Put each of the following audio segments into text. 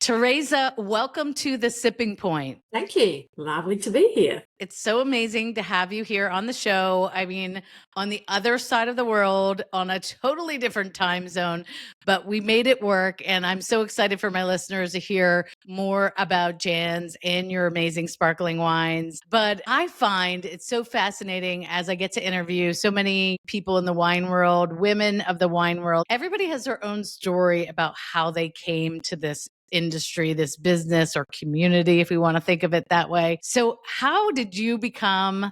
Teresa, welcome to The Sipping Point. Thank you. Lovely to be here. It's so amazing to have you here on the show. I mean, on the other side of the world, on a totally different time zone, but we made it work. And I'm so excited for my listeners to hear more about Jansz and your amazing sparkling wines. But I find it's so fascinating as I get to interview so many people in the wine world, women of the wine world. Everybody has their own story about how they came to this industry, this business or community, if we want to think of it that way. So how did you become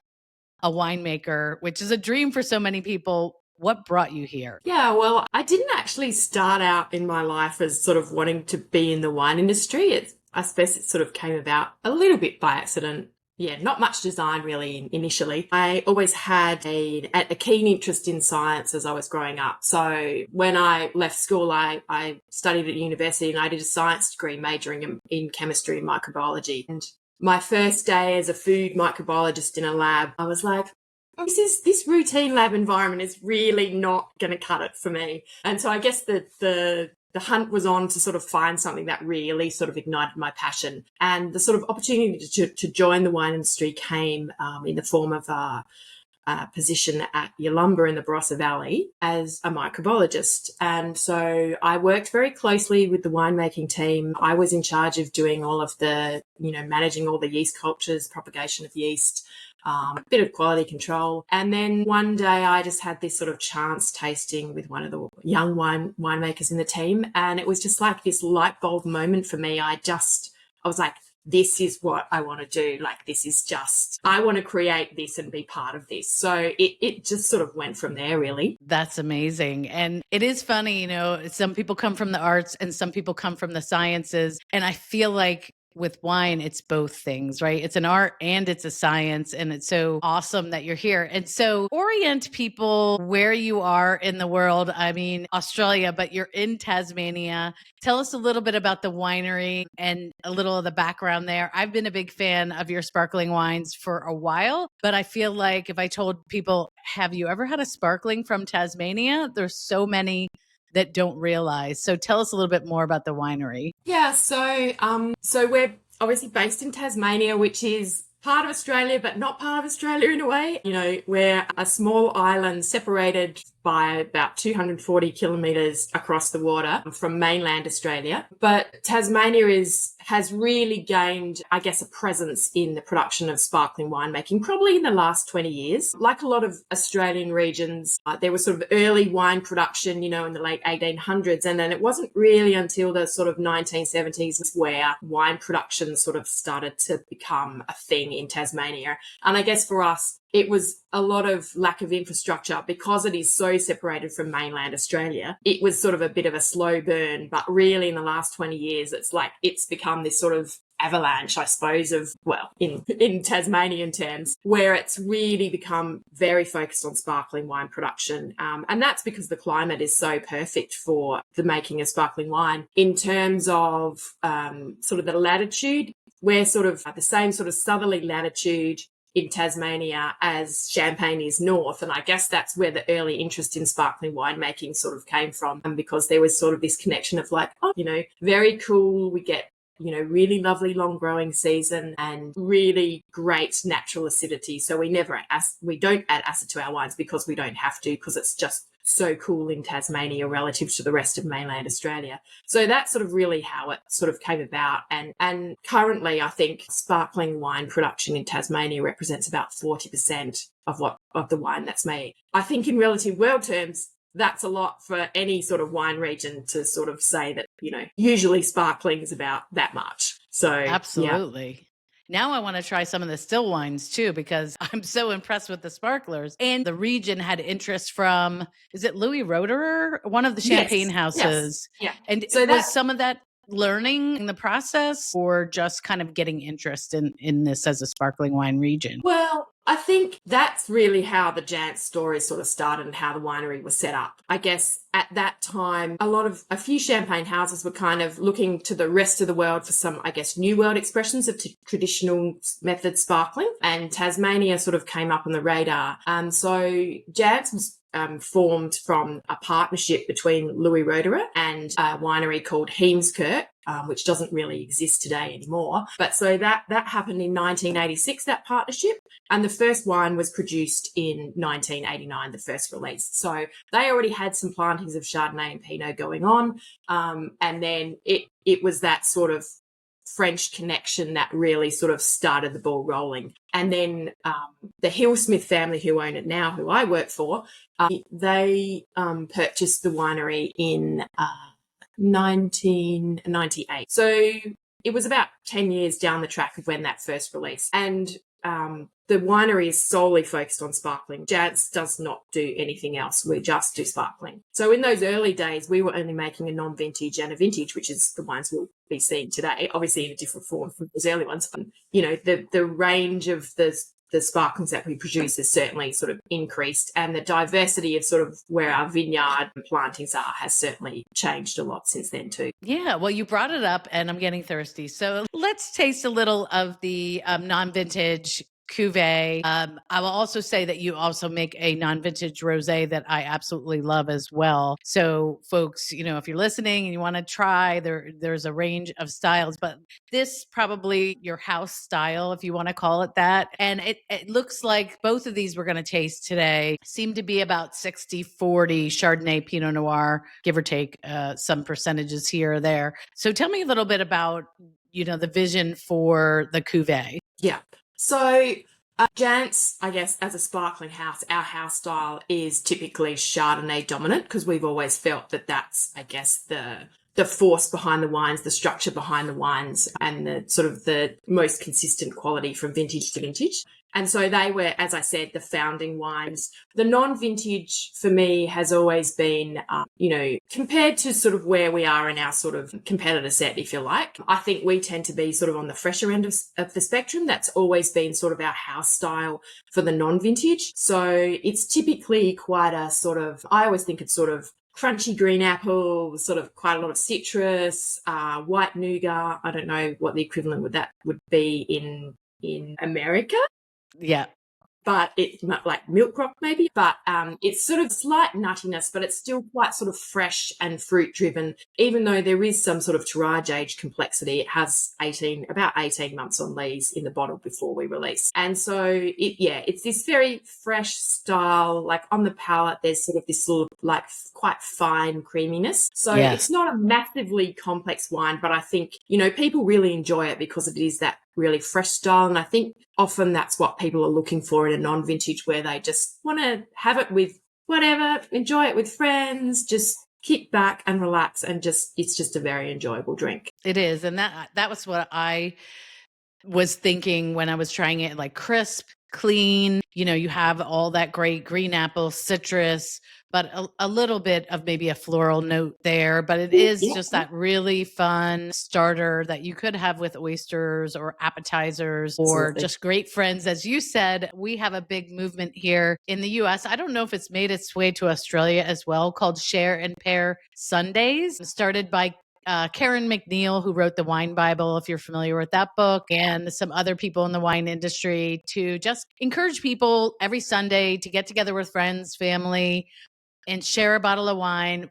a winemaker, which is a dream for so many people? What brought you here? Yeah, well, I didn't actually start out in my life as sort of wanting to be in the wine industry. I suppose it sort of came about a little bit by accident. Yeah, not much design really initially. I always had a keen interest in science as I was growing up. So when I left school, I studied at university and I did a science degree majoring in chemistry and microbiology. And my first day as a food microbiologist in a lab, I was like, this routine lab environment is really not going to cut it for me. And so I guess the hunt was on to sort of find something that really sort of ignited my passion. And the sort of opportunity to join the wine industry came in the form of a position at Yalumba in the Barossa Valley as a microbiologist. And so I worked very closely with the winemaking team. I was in charge of doing all of the, managing all the yeast cultures, propagation of yeast, a bit of quality control. And then one day I just had this sort of chance tasting with one of the young winemakers in the team. And it was just like this light bulb moment for me. I was like, this is what I want to do. Like, I want to create this and be part of this. So it just sort of went from there, really. That's amazing. And it is funny, some people come from the arts and some people come from the sciences. And I feel like with wine, it's both things, right? It's an art and it's a science. And it's so awesome that you're here. And so orient people where you are in the world. I mean, Australia, but you're in Tasmania. Tell us a little bit about the winery and a little of the background there. I've been a big fan of your sparkling wines for a while, but I feel like if I told people, have you ever had a sparkling from Tasmania? There's so many that don't realize. So tell us a little bit more about the winery. Yeah, so we're obviously based in Tasmania, which is part of Australia, but not part of Australia in a way. We're a small island separated by about 240 kilometres across the water from mainland Australia. But Tasmania has really gained, I guess, a presence in the production of sparkling winemaking, probably in the last 20 years. Like a lot of Australian regions, there was sort of early wine production, in the late 1800s. And then it wasn't really until the sort of 1970s where wine production sort of started to become a thing in Tasmania. And I guess for us, it was a lot of lack of infrastructure because it is so separated from mainland Australia. It was sort of a bit of a slow burn, but really in the last 20 years, it's become this sort of avalanche, I suppose, in Tasmanian terms, where it's really become very focused on sparkling wine production. And that's because the climate is so perfect for the making of sparkling wine. In terms of sort of the latitude, we're sort of the same sort of southerly latitude in Tasmania as Champagne is north. And I guess that's where the early interest in sparkling winemaking sort of came from. And because there was sort of this connection of like, very cool. We get, really lovely long growing season and really great natural acidity. So we don't add acid to our wines because we don't have to, because it's just so cool in Tasmania relative to the rest of mainland Australia. So that's sort of really how it sort of came about. And currently, I think sparkling wine production in Tasmania represents about 40% of the wine that's made. I think in relative world terms, that's a lot for any sort of wine region to sort of say that, usually sparkling is about that much. So absolutely. Yeah. Now I want to try some of the still wines too, because I'm so impressed with the sparklers. And the region had interest from, is it Laurie Forster, one of the champagne houses? Yes. Yeah. And so was some of that learning in the process or just kind of getting interest in this as a sparkling wine region? Well, I think that's really how the Jansz story sort of started and how the winery was set up. I guess at that time, a few champagne houses were kind of looking to the rest of the world for some, I guess, new world expressions of traditional method sparkling, and Tasmania sort of came up on the radar. So Jansz was formed from a partnership between Laurie Forster and a winery called Heemskerk, which doesn't really exist today anymore. But so that happened in 1986, that partnership. And the first wine was produced in 1989, the first release. So they already had some plantings of Chardonnay and Pinot going on. And then it was that sort of French connection that really sort of started the ball rolling. And then the Hillsmith family who own it now, who I work for, they purchased the winery in 1998. So it was about 10 years down the track of when that first released. And the winery is solely focused on sparkling. Jansz does not do anything else. We just do sparkling. So in those early days, we were only making a non-vintage and a vintage, which is the wines we'll be seeing today, obviously in a different form from those early ones. But, you know, the range of the sparklings that we produce has certainly sort of increased, and the diversity of sort of where our vineyard plantings are has certainly changed a lot since then too. Yeah, well, you brought it up and I'm getting thirsty. So let's taste a little of the non-vintage cuvee. I will also say that you also make a non-vintage rosé that I absolutely love as well. So folks, you know, if you're listening and you want to try, there's a range of styles, but this probably your house style, if you want to call it that. And it looks like both of these we're going to taste today seem to be about 60-40 Chardonnay, Pinot Noir, give or take some percentages here or there. So tell me a little bit about, you know, the vision for the cuvee. Yeah. So Jansz, I guess, as a sparkling house, our house style is typically Chardonnay dominant because we've always felt that that's, I guess, the force behind the wines, the structure behind the wines, and the sort of the most consistent quality from vintage to vintage. And so they were, as I said, the founding wines. The non-vintage for me has always been, you know, compared to sort of where we are in our sort of competitor set, if you like. I think we tend to be sort of on the fresher end of the spectrum. That's always been sort of our house style for the non-vintage. So it's typically quite a sort of, I always think it's sort of crunchy green apple, sort of quite a lot of citrus, white nougat. I don't know what the equivalent with that would be in America. Yeah. But it's like milk rock maybe, but it's sort of slight nuttiness, but it's still quite sort of fresh and fruit driven. Even though there is some sort of tirage age complexity, it has about 18 months on lees in the bottle before we release. And so it's this very fresh style, like on the palate, there's sort of this little like quite fine creaminess. So It's not a massively complex wine, but I think, you know, people really enjoy it because it is that really fresh style. And I think often that's what people are looking for in a non-vintage, where they just want to have it with whatever, enjoy it with friends, just kick back and relax, and it's just a very enjoyable drink. It is. And that was what I was thinking when I was trying it, like crisp, clean, you know, you have all that great green apple citrus, but a little bit of maybe a floral note there, but it is just that really fun starter that you could have with oysters or appetizers or just great friends. As you said, we have a big movement here in the US. I don't know if it's made its way to Australia as well, called Share and Pair Sundays, started by Karen McNeil, who wrote the Wine Bible, if you're familiar with that book, and some other people in the wine industry, to just encourage people every Sunday to get together with friends, family, and share a bottle of wine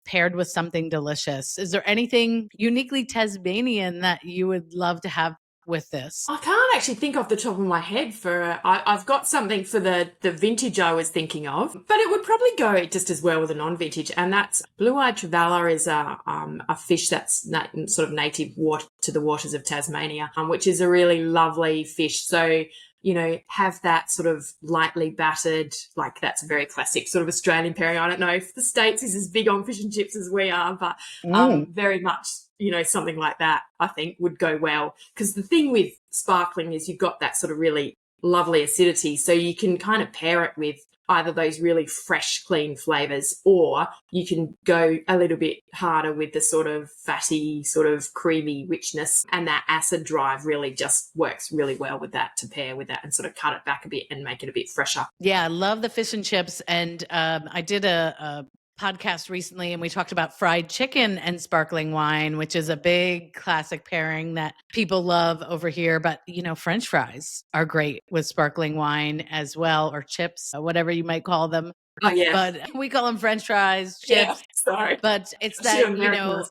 paired with something delicious. Is there anything uniquely Tasmanian that you would love to have with this? I can't actually think off the top of my head for, I've got something for the vintage I was thinking of, but it would probably go just as well with a non-vintage. And that's blue-eyed trevally is a fish that's sort of native to the waters of Tasmania, which is a really lovely fish. So, you know, have that sort of lightly battered, like that's a very classic sort of Australian pairing. I don't know if the States is as big on fish and chips as we are, but very much, you know, something like that I think would go well. Because the thing with sparkling is you've got that sort of really lovely acidity, so you can kind of pair it with either those really fresh, clean flavors, or you can go a little bit harder with the sort of fatty, sort of creamy richness, and that acid drive really just works really well with that, to pair with that and sort of cut it back a bit and make it a bit fresher. Yeah, I love the fish and chips. And I did a podcast recently, and we talked about fried chicken and sparkling wine, which is a big classic pairing that people love over here. But, you know, French fries are great with sparkling wine as well, or chips, whatever you might call them. Oh, yeah. But we call them French fries, chips. Yeah, sorry. But it's that, you know,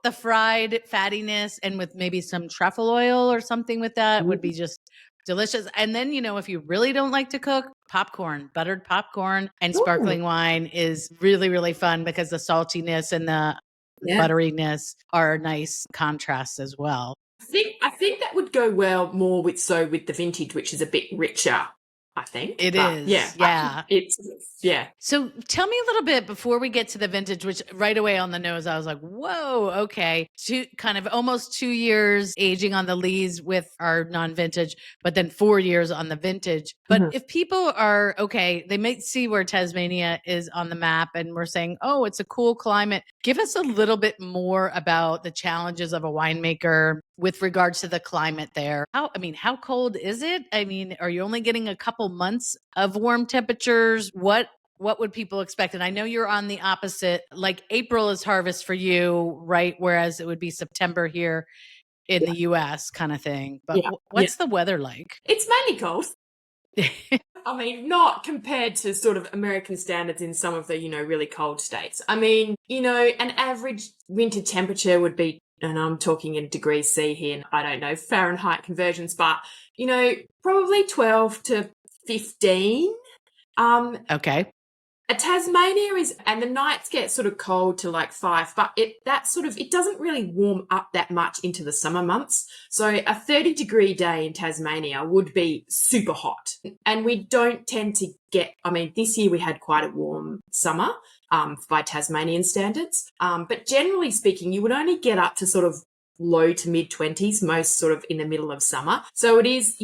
The fried fattiness and with maybe some truffle oil or something with that would be just delicious. And then, if you really don't like to cook, popcorn, buttered popcorn and Ooh. sparkling wine is really, really fun because the saltiness and the Yeah. butteriness are nice contrasts as well. I think that would go well more with the vintage, which is a bit richer, I think. It But is, yeah. it's yeah. So tell me a little bit before we get to the vintage, which right away on the nose, I was like, whoa, okay. Kind of almost 2 years aging on the lees with our non-vintage, but then 4 years on the vintage. But if people are, okay, they might see where Tasmania is on the map and we're saying, oh, it's a cool climate. Give us a little bit more about the challenges of a winemaker with regards to the climate there. How cold is it? Are you only getting a couple months of warm temperatures? What would people expect? And I know you're on the opposite, like April is harvest for you, right? Whereas it would be September here in the US kind of thing. But Yeah. what's the weather like? It's mainly cold. Not compared to sort of American standards in some of the, really cold states. An average winter temperature would be, and I'm talking in degrees C here, and I don't know Fahrenheit conversions, but, probably 12 to 15. Okay. Tasmania and the nights get sort of cold to like 5, but it doesn't really warm up that much into the summer months. So a 30-degree day in Tasmania would be super hot. And we don't tend to get, this year we had quite a warm summer by Tasmanian standards. But generally speaking, you would only get up to sort of low to mid 20s, most sort of in the middle of summer. So it is,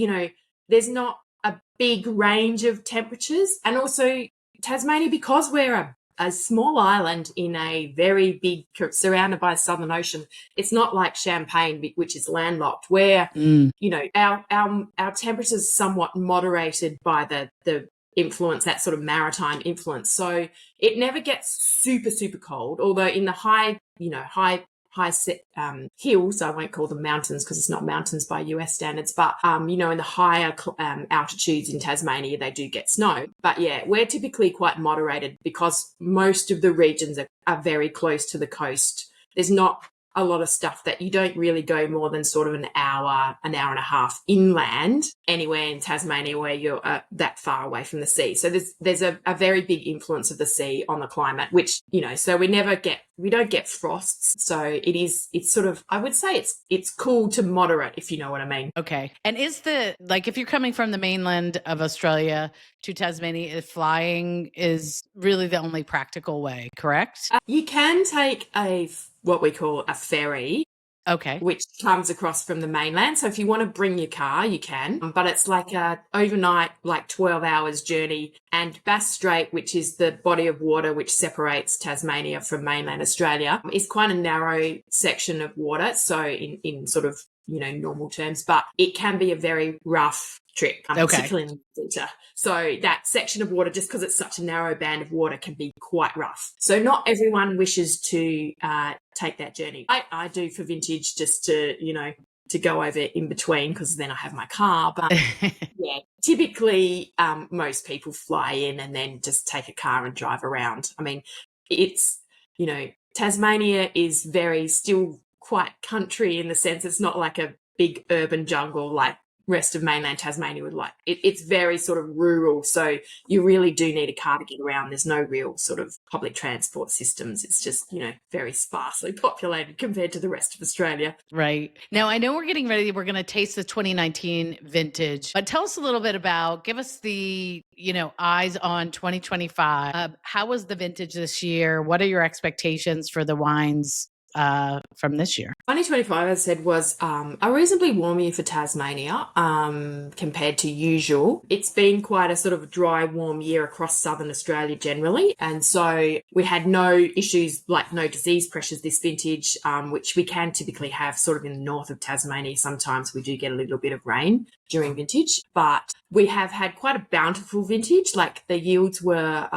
there's not a big range of temperatures. And also, Tasmania, because we're a small island in a very big, surrounded by the Southern Ocean, it's not like Champagne, which is landlocked, where, our temperatures somewhat moderated by the influence, that sort of maritime influence. So it never gets super, super cold, although in the high hills, I won't call them mountains because it's not mountains by US standards, but, in the higher altitudes in Tasmania, they do get snow. But yeah, we're typically quite moderated because most of the regions are very close to the coast. There's not a lot of stuff that you don't really go more than sort of an hour and a half inland anywhere in Tasmania where you're that far away from the sea. So there's a very big influence of the sea on the climate, which, so we don't get frosts. So it's sort of, I would say it's cool to moderate, if you know what I mean. Okay. And if you're coming from the mainland of Australia to Tasmania, flying is really the only practical way, correct? You can take what we call a ferry. Okay. Which comes across from the mainland. So if you want to bring your car, you can. But it's like a overnight, like 12 hours journey. And Bass Strait, which is the body of water which separates Tasmania from mainland Australia, is quite a narrow section of water. So in sort of, normal terms, but it can be a very rough trip, particularly in the winter. So that section of water, just because it's such a narrow band of water, can be quite rough. So not everyone wishes to take that journey. I do for vintage just to go over in between because then I have my car. But yeah, typically most people fly in and then just take a car and drive around. It's, Tasmania is very still quite country in the sense it's not like a big urban jungle like rest of mainland Tasmania would like. It's very sort of rural, so you really do need a car to get around. There's no real sort of public transport systems. It's just, very sparsely populated compared to the rest of Australia. Right. Now, I know we're getting ready. We're going to taste the 2019 vintage, but tell us a little bit give us the, eyes on 2025. How was the vintage this year? What are your expectations for the wines from this year? 2025, as I said, was a reasonably warm year for Tasmania compared to usual. It's been quite a sort of dry, warm year across southern Australia generally. And so we had no issues, like no disease pressures this vintage, which we can typically have sort of in the north of Tasmania. Sometimes we do get a little bit of rain during vintage, but we have had quite a bountiful vintage. Like the yields were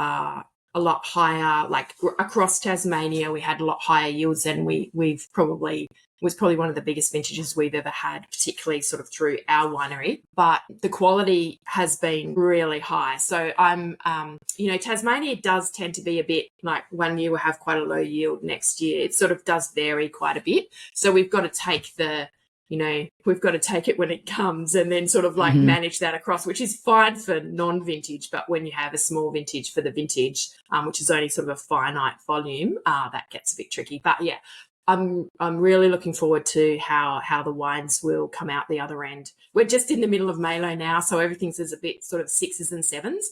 a lot higher, like across Tasmania, we had a lot higher yields than we've probably was probably one of the biggest vintages we've ever had, particularly sort of through our winery. But the quality has been really high. So Tasmania does tend to be a bit like one year we'll have quite a low yield, next year it sort of does vary quite a bit. So we've got to take we've got to take it when it comes and then sort of like manage that across, which is fine for non-vintage. But when you have a small vintage for the vintage, which is only sort of a finite volume, that gets a bit tricky. But yeah, I'm really looking forward to how the wines will come out the other end. We're just in the middle of Malo now, so everything's a bit sort of 6s and 7s.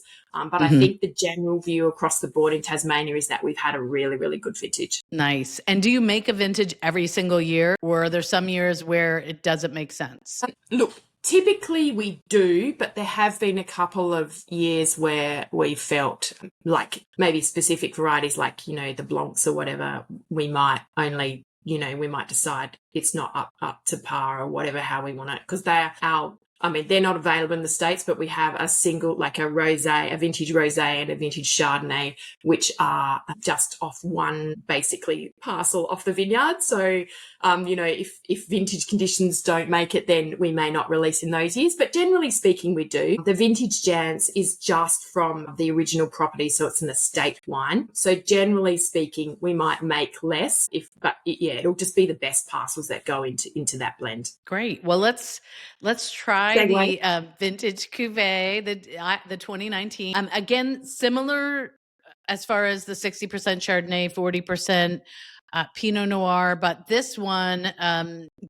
But I think the general view across the board in Tasmania is that we've had a really, really good vintage. Nice. And do you make a vintage every single year, or are there some years where it doesn't make sense? Look, typically we do, but there have been a couple of years where we felt like maybe specific varieties like, the Blancs or whatever, we might only, we might decide it's not up to par or whatever, how we want it, because they're not available in the States, but we have a single, like a rosé, a vintage rosé and a vintage Chardonnay, which are just off one, basically, parcel off the vineyard. So, if vintage conditions don't make it, then we may not release in those years. But generally speaking, we do. The vintage Jansz is just from the original property, so it's an estate wine. So generally speaking, we might make less, it'll just be the best parcels that go into that blend. Great. Well, let's try the vintage cuvée, the 2019. Again, similar as far as the 60% Chardonnay, 40% Pinot Noir, but this one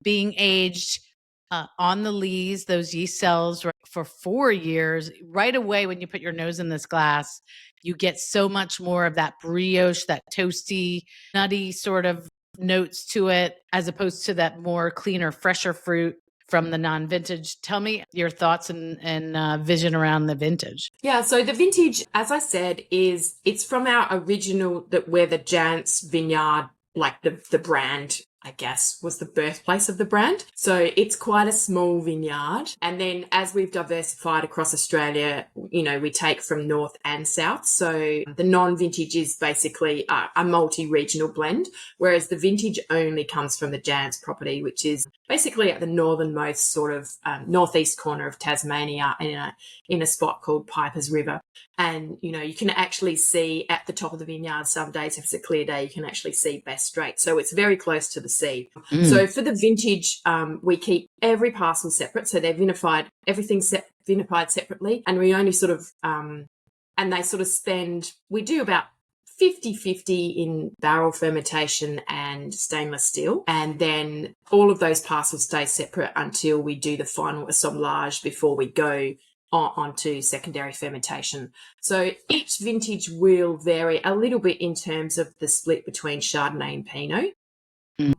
being aged on the lees, those yeast cells for 4 years. Right away, when you put your nose in this glass, you get so much more of that brioche, that toasty, nutty sort of notes to it, as opposed to that more cleaner, fresher fruit from the non-vintage. Tell me your thoughts and vision around the vintage. Yeah, so the vintage, as I said, it's from our original, where the Jansz vineyard, like the brand, I guess, was the birthplace of the brand. So it's quite a small vineyard. And then as we've diversified across Australia, we take from north and south. So the non-vintage is basically a multi-regional blend, whereas the vintage only comes from the Jansz property, which is basically at the northernmost sort of northeast corner of Tasmania in a spot called Piper's River. And, you can actually see at the top of the vineyard some days, if it's a clear day, you can actually see Bass Strait. So it's very close to the sea. So for the vintage, we keep every parcel separate. So they're vinified, everything's vinified separately. And we only sort of, and they sort of we do about 50-50 in barrel fermentation and stainless steel. And then all of those parcels stay separate until we do the final assemblage before we go onto secondary fermentation. So each vintage will vary a little bit in terms of the split between Chardonnay and Pinot.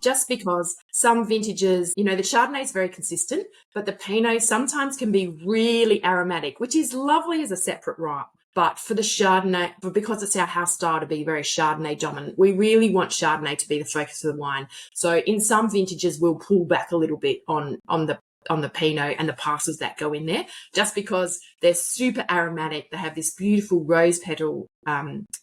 Just because some vintages, the Chardonnay is very consistent, but the Pinot sometimes can be really aromatic, which is lovely as a separate ripe. But for the Chardonnay, because it's our house style to be very Chardonnay dominant, we really want Chardonnay to be the focus of the wine. So in some vintages, we'll pull back a little bit on the Pinot and the parcels that go in there, just because they're super aromatic. They have this beautiful rose petal,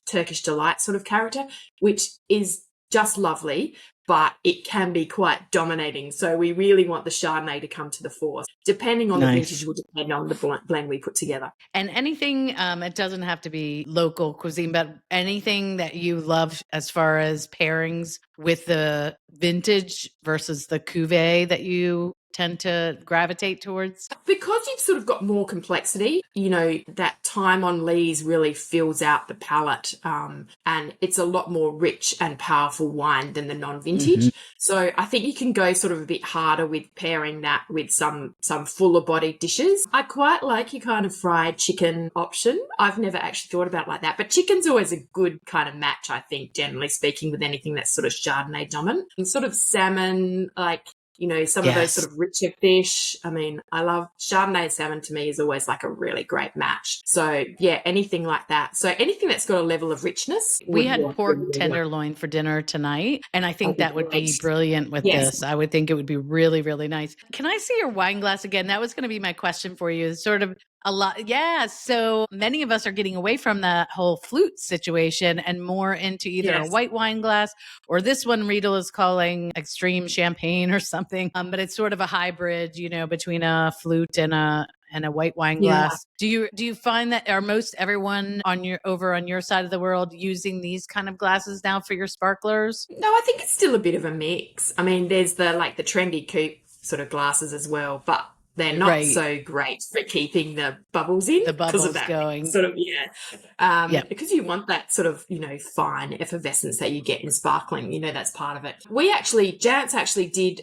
Turkish delight sort of character, which is just lovely, but it can be quite dominating. So we really want the Chardonnay to come to the fore. Depending on the vintage will depend on the blend we put together. And anything, it doesn't have to be local cuisine, but anything that you love as far as pairings with the vintage versus the cuvée that you tend to gravitate towards? Because you've sort of got more complexity, that time on lees really fills out the palate, and it's a lot more rich and powerful wine than the non-vintage. So I think you can go sort of a bit harder with pairing that with some fuller bodied dishes. I quite like your kind of fried chicken option. I've never actually thought about it like that, but chicken's always a good kind of match, I think, generally speaking, with anything that's sort of Chardonnay dominant. And sort of salmon, like, some of those sort of richer fish. I mean, I love Chardonnay salmon. To me is always like a really great match. So yeah, anything like that. So anything that's got a level of richness. We had pork tenderloin for dinner tonight, and I think that would be brilliant with this. I would think it would be really, really nice. Can I see your wine glass again? That was going to be my question for you. Sort of A lot. Yeah. So many of us are getting away from that whole flute situation and more into either a Yes. white wine glass or this one Riedel is calling extreme champagne or something. But it's sort of a hybrid, between a flute and a white wine Yeah. glass. Do you find that are most everyone over on your side of the world using these kind of glasses now for your sparklers? No, I think it's still a bit of a mix. I mean, there's the trendy coupe sort of glasses as well, but they're not Right. so great for keeping the bubbles in The because of bubbles that going. sort of Yep. because you want that sort of fine effervescence that you get in sparkling. That's part of it. Jansz actually did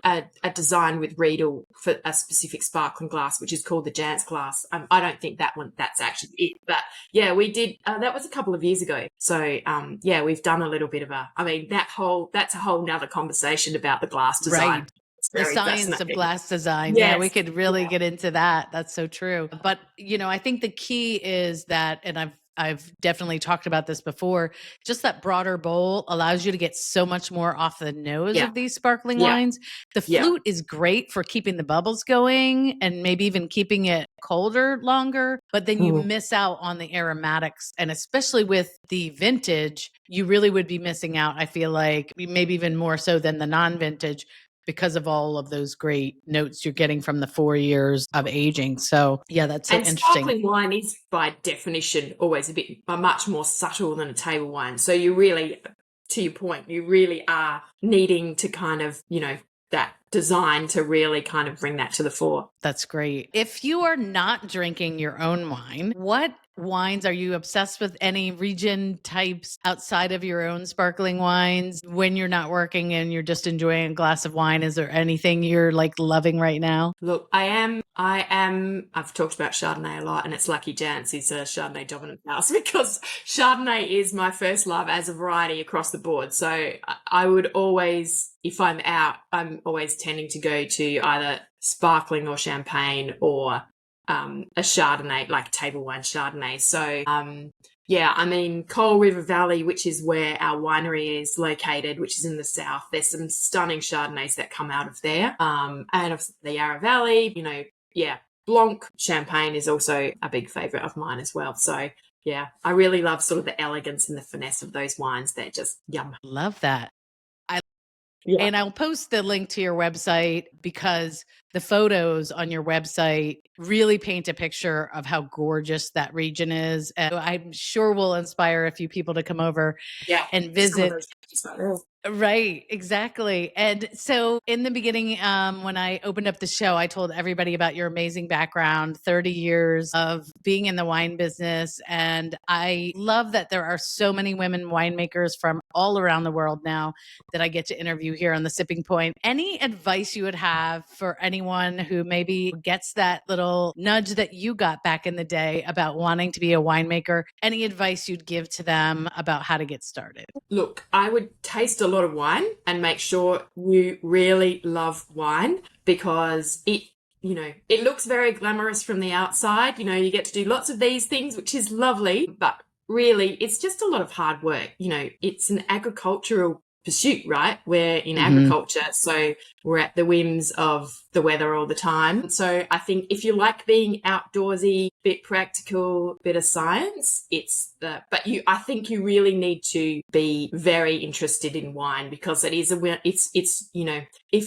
a design with Riedel for a specific sparkling glass, which is called the Jansz glass. I don't think that's actually it, but yeah, we did. That was a couple of years ago. So yeah, we've done a little bit of that's a whole nother conversation about the glass design. Right. It's The very science of fascinating. glass design. Yeah, we Yes. could really get into that. That's so true. But, I think the key is that, and I've definitely talked about this before, just that broader bowl allows you to get so much more off the nose Yeah. of these sparkling Yeah. wines. The Yeah. flute is great for keeping the bubbles going and maybe even keeping it colder longer, but then you miss out on the aromatics. And especially with the vintage, you really would be missing out, I feel like, maybe even more so than the non-vintage, because of all of those great notes you're getting from the 4 years of aging. So yeah, that's so interesting. Sparkling wine is by definition always much more subtle than a table wine. So you really, to your point, you really are needing to kind of, that design to really kind of bring that to the fore. That's great. If you are not drinking your own wine, what wines are you obsessed with? Any region types outside of your own sparkling wines when you're not working and you're just enjoying a glass of wine? Is there anything you're like loving right now? Look, I've talked about Chardonnay a lot, and it's lucky Jansz is a Chardonnay dominant house because Chardonnay is my first love as a variety across the board. So I would always, if I'm out, I'm always tending to go to either sparkling or champagne or a Chardonnay, like table wine Chardonnay. So yeah, I mean, Coal River Valley, which is where our winery is located, which is in the south, there's some stunning Chardonnays that come out of there. And of the Yarra Valley, yeah, Blanc Champagne is also a big favourite of mine as well. So yeah, I really love sort of the elegance and the finesse of those wines. They're just yum. Love that. Yeah. And I'll post the link to your website because the photos on your website really paint a picture of how gorgeous that region is. And I'm sure will inspire a few people to come over and visit. Right, exactly. And so in the beginning, when I opened up the show, I told everybody about your amazing background, 30 years of being in the wine business. And I love that there are so many women winemakers from all around the world now that I get to interview here on the Sipping Point. Any advice you would have for anyone who maybe gets that little nudge that you got back in the day about wanting to be a winemaker? Any advice you'd give to them about how to get started? Look, I would taste a lot of wine and make sure you really love wine because it looks very glamorous from the outside. You get to do lots of these things, which is lovely, but really it's just a lot of hard work. It's an agricultural pursuit, right? We're in agriculture, so we're at the whims of the weather all the time. So I think if you like being outdoorsy, bit practical, bit of science, I think you really need to be very interested in wine because if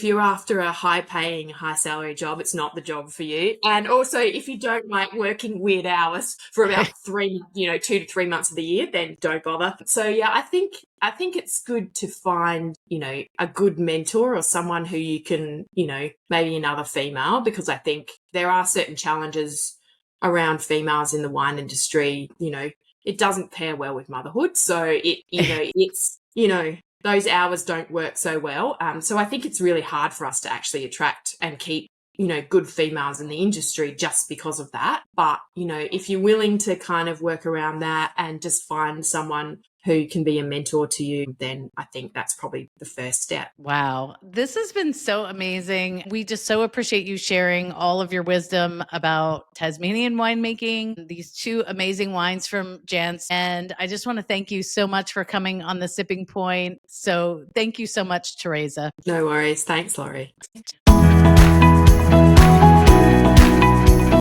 you're after a high paying, high salary job, it's not the job for you. And also if you don't like working weird hours for about 2 to 3 months of the year, then don't bother. So yeah, I think it's good to find, a good mentor or someone who you can, maybe another female, because I think there are certain challenges around females in the wine industry. It doesn't pair well with motherhood. So those hours don't work so well. So I think it's really hard for us to actually attract and keep, good females in the industry just because of that. But, if you're willing to kind of work around that and just find someone who can be a mentor to you, then I think that's probably the first step. Wow. This has been so amazing. We just so appreciate you sharing all of your wisdom about Tasmanian winemaking, these 2 amazing wines from Jansz. And I just want to thank you so much for coming on the Sipping Point. So thank you so much, Teresa. No worries. Thanks, Laurie.